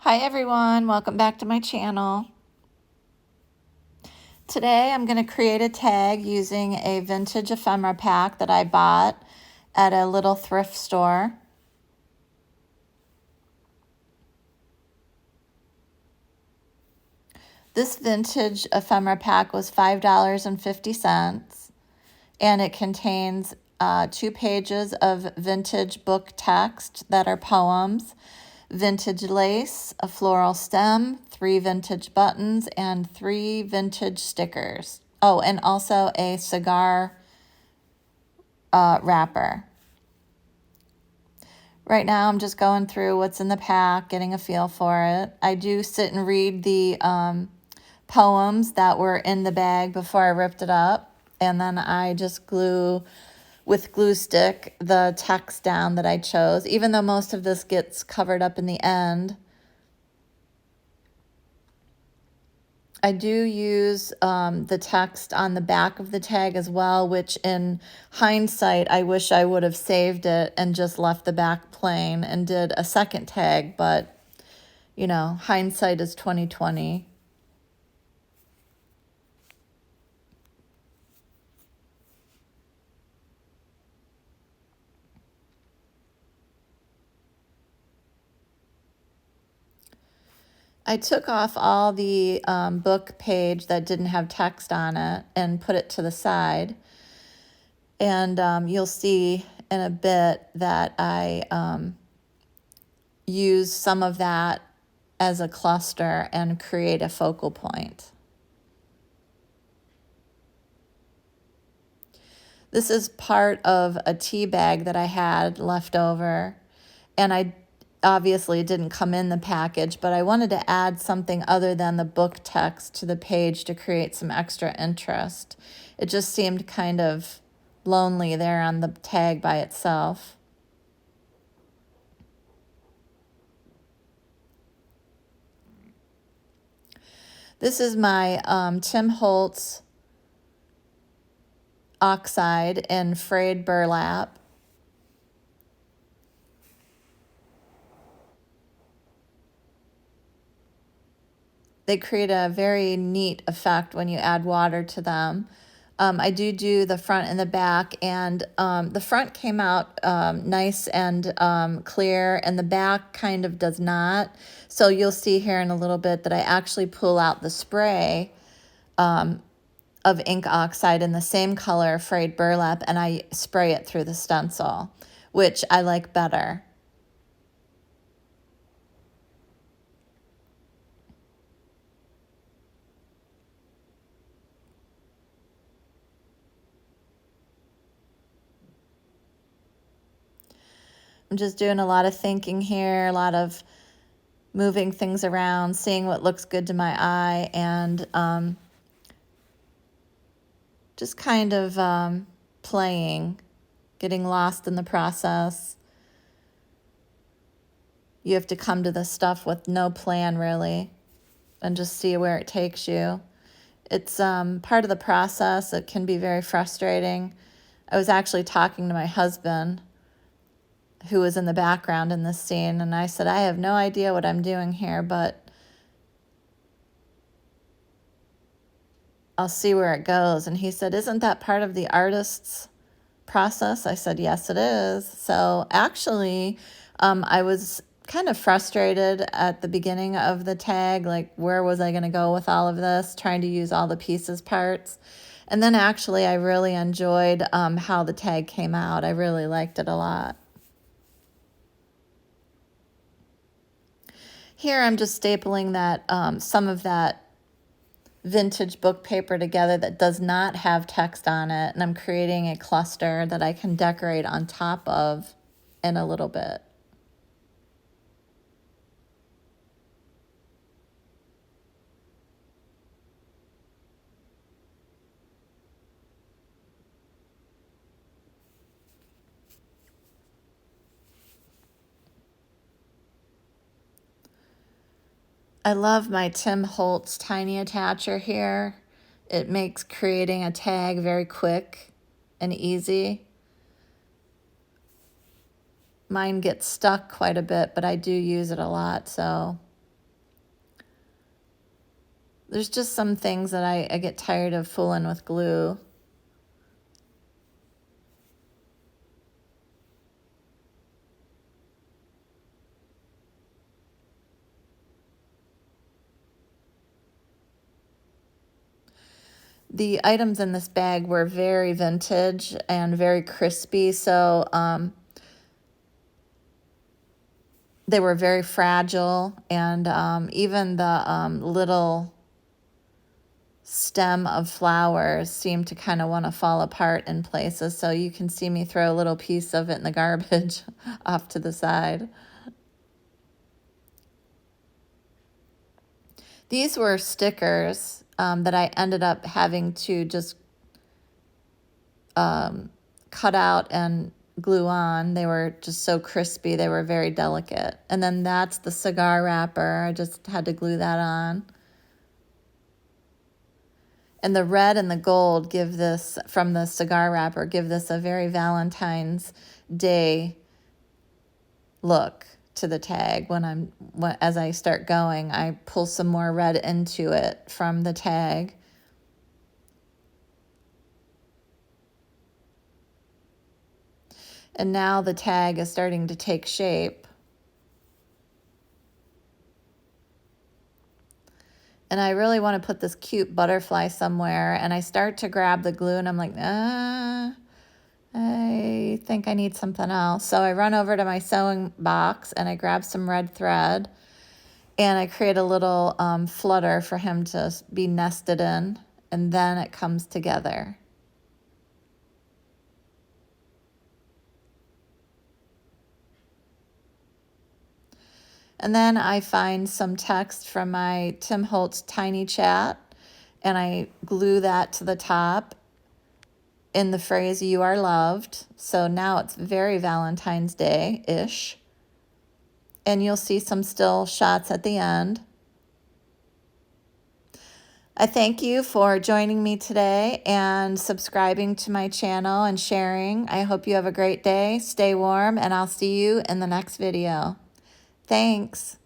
Hi everyone, welcome back to my channel. Today I'm going to create a tag using a vintage ephemera pack that I bought at a little thrift store. This vintage ephemera pack was $5.50 and it contains 2 pages of vintage book text that are poems, vintage lace, a floral stem, 3 vintage buttons, and 3 vintage stickers. Oh, and also a cigar wrapper. Right now I'm just going through what's in the pack, getting a feel for it. I do sit and read the poems that were in the bag before I ripped it up, and then I just glue with glue stick the text down that I chose, even though most of this gets covered up in the end. I do use the text on the back of the tag as well, which in hindsight, I wish I would have saved it and just left the back plain and did a second tag, but you know, hindsight is 20/20. I took off all the book page that didn't have text on it and put it to the side. And you'll see in a bit that I use some of that as a cluster and create a focal point. This is part of a tea bag that I had left over, and I obviously didn't come in the package, but I wanted to add something other than the book text to the page to create some extra interest. It just seemed kind of lonely there on the tag by itself. This is my Tim Holtz oxide in frayed burlap. They create a very neat effect when you add water to them. I do the front and the back, and the front came out nice and clear, and the back kind of does not. So you'll see here in a little bit that I actually pull out the spray of ink oxide in the same color, frayed burlap, and I spray it through the stencil, which I like better. I'm just doing a lot of thinking here, a lot of moving things around, seeing what looks good to my eye, and just kind of playing, getting lost in the process. You have to come to this stuff with no plan, really, and just see where it takes you. It's part of the process. It can be very frustrating. I was actually talking to my husband, who was in the background in this scene, and I said, I have no idea what I'm doing here, but I'll see where it goes. And he said, isn't that part of the artist's process? I said, yes, it is. So actually, I was kind of frustrated at the beginning of the tag, like where was I going to go with all of this, trying to use all the pieces parts. And then actually I really enjoyed how the tag came out. I really liked it a lot. Here I'm just stapling that some of that vintage book paper together that does not have text on it, and I'm creating a cluster that I can decorate on top of in a little bit. I love my Tim Holtz tiny attacher here. It makes creating a tag very quick and easy. Mine gets stuck quite a bit, but I do use it a lot, so There's just some things that I get tired of fooling with glue. The items in this bag were very vintage and very crispy, so they were very fragile, and even the little stem of flowers seemed to kind of want to fall apart in places, so you can see me throw a little piece of it in the garbage off to the side. These were stickers that I ended up having to just cut out and glue on. They were just so crispy. They were very delicate. And then that's the cigar wrapper. I just had to glue that on. And the red and the gold give this, from the cigar wrapper, give this a very Valentine's Day look to the tag. As I start going, I pull some more red into it from the tag. And now the tag is starting to take shape. And I really want to put this cute butterfly somewhere, and I start to grab the glue, and I'm like, I think I need something else. So I run over to my sewing box, and I grab some red thread, and I create a little flutter for him to be nested in, and then it comes together. And then I find some text from my Tim Holtz Tiny Chat, and I glue that to the top in the phrase, "You are loved." So now it's very Valentine's Day-ish. And you'll see some still shots at the end. I thank you for joining me today and subscribing to my channel and sharing. I hope you have a great day. Stay warm, and I'll see you in the next video. Thanks.